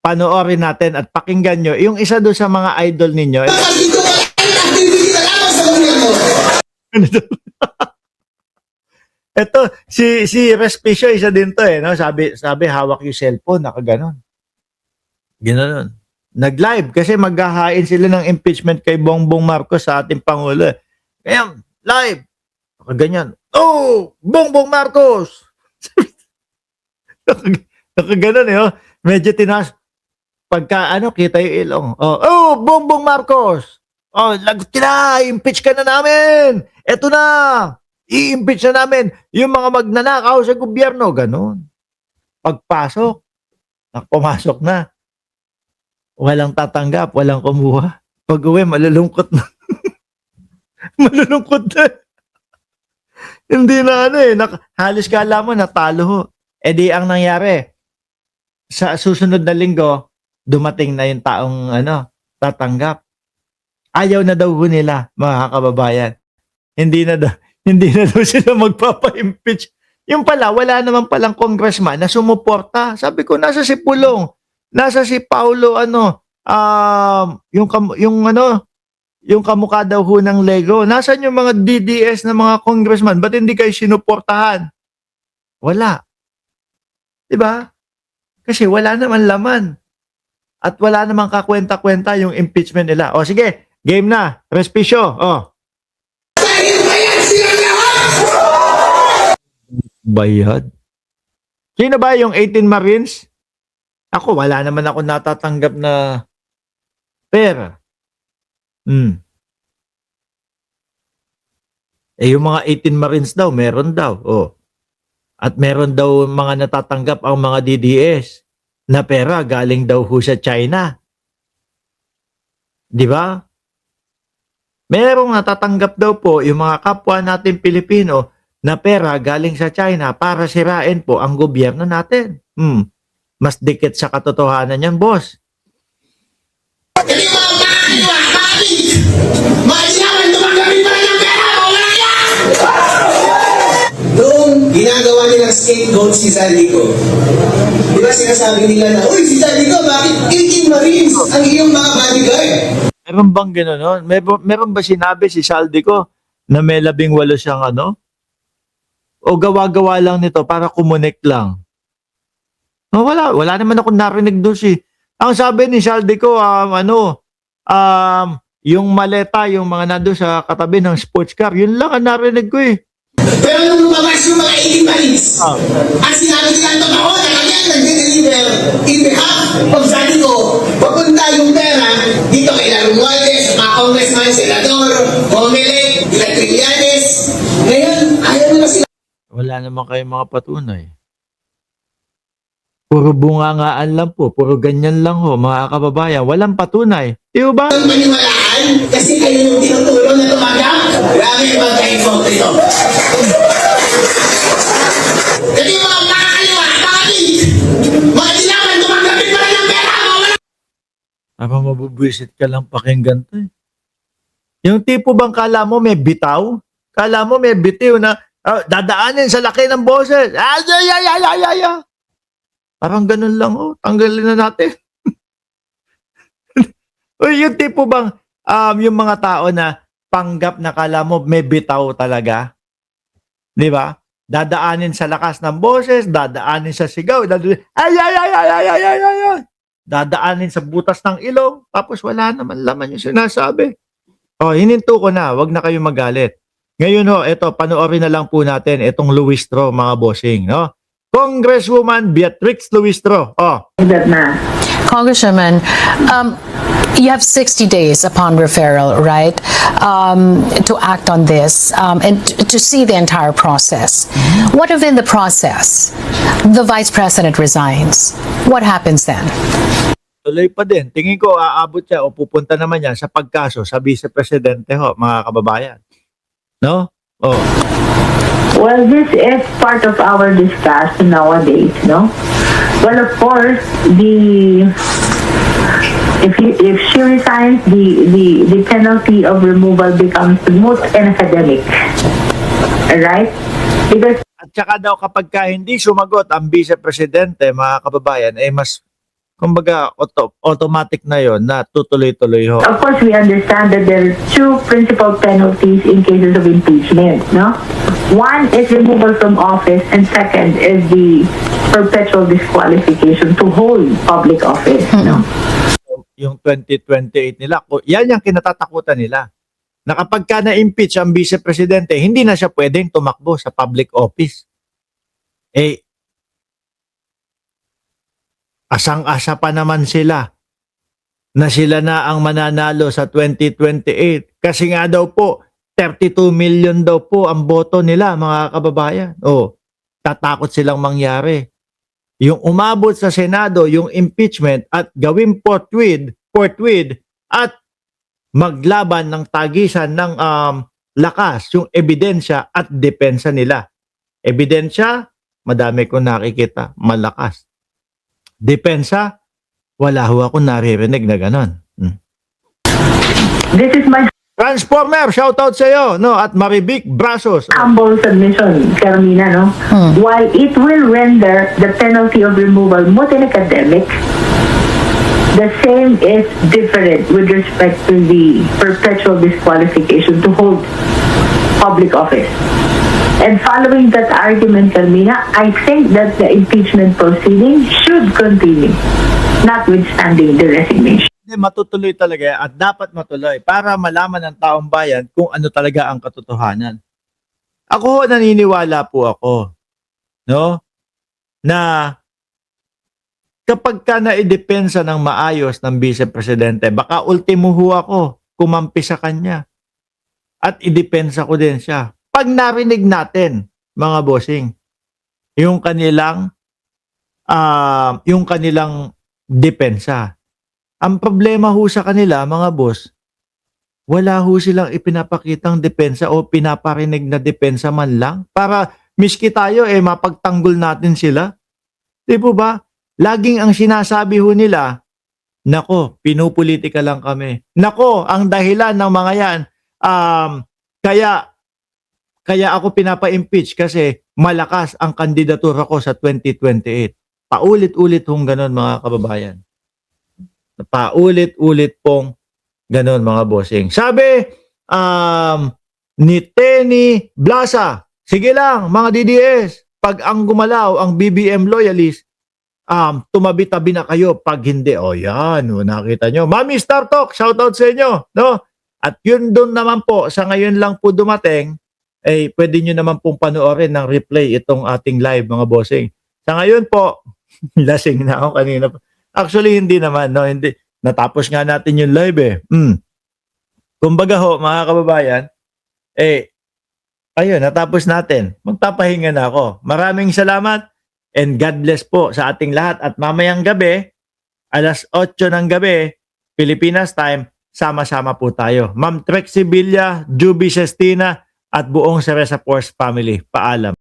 panoorin natin at pakinggan nyo yung isa doon sa mga idol ninyo. Ito, si Respicio, isa din to no? Sabi hawak yung cellphone, nakaganon. Ganoon. Nag-live kasi maghahain sila ng impeachment kay Bongbong Marcos sa ating Pangulo. Kaya, live. Nakaganyan. Oh, Bongbong Marcos! Nakaganon oh. Medyo tinas. Pagka kita yung ilong. Oh, Bongbong Marcos! Oh, impeach ka na namin! Eto na! I-impeach na namin yung mga magnanakaw sa gobyerno. Ganon. Pagpasok, pumasok na. Walang tatanggap, walang kumuha. Pag-uwi, malulungkot na. Malulungkot na. Hindi na halos kala mo natalo ho. E di ang nangyari, sa susunod na linggo, dumating na yung taong tatanggap. Ayaw na daw nila, mga kababayan. Hindi na daw sila magpapa-impeach. Yung pala, wala naman palang congressman na sumuporta. Sabi ko, nasa si Pulong, nasa si Paulo, yung kamukha daw ho ng Lego. Nasaan yung mga DDS na mga congressman? Ba't hindi kayo sinuportahan? Wala. Diba? Kasi wala naman laman. At wala naman kakwenta-kwenta yung impeachment nila. O sige, game na. Respicio. Bayad? Sino ba yung 18 Marines? Ako, wala naman ako natatanggap na pera. Yung mga 18 Marines daw, meron daw. At meron daw mga natatanggap ang mga DDS na pera galing daw ho sa China. Di ba? Merong natatanggap daw po yung mga kapwa natin Pilipino na pera galing sa China para sirain po ang gobyerno natin. Mas dikit sa katotohanan yan, boss. Noong ginagawa nilang scapegoat si Zaldico, di ba sinasabi nila na, uy, si Zaldico, bakit 18 Marines ang iyong mga bodyguard? Meron bang gano'n? Meron ba sinabi si Zaldico na may 18 siyang O gawa-gawa lang nito para kumunik lang? No, wala naman ako narinig doon Ang sabi ni Zaldico, yung maleta, yung mga nando sa katabi ng sports car, yun lang ang narinig ko Pero nung lumabas yung mga 18 Marines, ang sinabi nila ang totoo na kanya nag-deliver in behalf of Zaldico, papunta yung pera dito kay Romualdez, mga congressman, senador, Comelec, Trillanes. Ngayon, ayaw na sila. Wala naman kayong mga patunay. Puro bungangaan lang po, puro ganyan lang ho, mga kababayan. Walang patunay. Di ba? Maniwalaan kasi kayo yung tinutulong na tumanggap. Grabe yung magka-inform ito. Kasi yung mga nakakaliwa, bakit? Mga dilaman, tumanggapin pa rin ng pera. Habang mabubwisit ka lang pakinggan to Yung tipo bang kala mo may bitaw? Kala mo may bitiw na dadaanin sa laki ng boses. Parang ganun lang, tanggalin na natin. Yung tipo bang, yung mga tao na panggap na kala mo may bitaw talaga. Di ba? Dadaanin sa lakas ng boses, dadaanin sa sigaw, dadaanin sa butas ng ilong, tapos wala naman laman yung sinasabi. Hininto ko na, wag na kayo magalit. Ngayon ito, panoorin na lang po natin itong Luistro, mga bossing, no? Congresswoman Beatrix Luistro. Congresswoman, you have 60 days upon referral, right, to act on this and to see the entire process. What if in the process, the Vice President resigns? What happens then? Tuloy pa din. Tingin ko aabot siya o pupunta naman yan sa pagkaso sa Vice Presidente mga kababayan. No? Well, this is part of our discussion nowadays, no? Well, of course, if she resigns, the penalty of removal becomes moot and academic, right? Because at saka daw kapag hindi sumagot ang Vice Presidente, mga kababayan, mas Kumbaga, automatic na yon na tutuloy-tuloy ho. Of course, we understand that there are two principal penalties in cases of impeachment, no? One is removal from office, and second is the perpetual disqualification to hold public office, no? Yung 2028 nila, yan yung kinatatakutan nila. Na kapag ka na-impeach ang Vice Presidente, hindi na siya pwedeng tumakbo sa public office. Eh, asang-asa pa naman sila na sila na ang mananalo sa 2028. Kasi nga daw po, 32 million daw po ang boto nila, mga kababayan. O, tatakot silang mangyari. Yung umabot sa Senado, yung impeachment at gawin forthwith at maglaban ng tagisan ng lakas, yung ebidensya at depensa nila. Ebidensya, madami ko nakikita, malakas. Depensa, wala ho ako naririnig na ganon. This is my Transformer, shoutout sa iyo, no? At Marivic Brasos. humble submission, Carmina, no? While it will render the penalty of removal moot and academic, the same is different with respect to the perpetual disqualification to hold public office. And following that argument, Carmina, I think that the impeachment proceeding should continue, notwithstanding the resignation. Matutuloy talaga at dapat matuloy para malaman ng taong bayan kung ano talaga ang katotohanan. Ako naniniwala po ako, no? Na kapag ka naidepensa ng maayos ng Vice Presidente, baka ultimo ho ako kumampi sa kanya at idepensa ko din siya. Pag narinig natin, mga bossing, yung kanilang depensa. Ang problema ho sa kanila, mga boss, wala ho silang ipinapakitang depensa o pinaparinig na depensa man lang para miski tayo mapagtanggol natin sila. Di po ba? Laging ang sinasabi ho nila, nako, pinupolitika lang kami. Nako, ang dahilan ng mga yan, kaya ako pinapa-impeach kasi malakas ang kandidatura ko sa 2028. Paulit-ulit hong ganon, mga kababayan. Paulit-ulit pong ganon, mga bossing. Sabi ni Tenny Blasa, sige lang mga DDS, pag ang gumalaw ang BBM loyalist, tumabi-tabi na kayo pag hindi. O yan, nakita nyo. Mami Star Talk, shoutout sa inyo. No? At yun doon naman po, sa ngayon lang po dumating, pwede nyo naman pong panoorin ng replay itong ating live, mga bossing. Sa ngayon po, lasing na ako kanina. Actually, hindi naman. No? Hindi. Natapos nga natin yung live Kumbaga ho, mga kababayan, ayun, natapos natin. Magpapahinga na ako. Maraming salamat and God bless po sa ating lahat. At mamayang gabi, alas 8 ng gabi, Pilipinas time, sama-sama po tayo. Ma'am Trexie Villa, Juby Sestina, at buong Ceresa Force family. Paalam.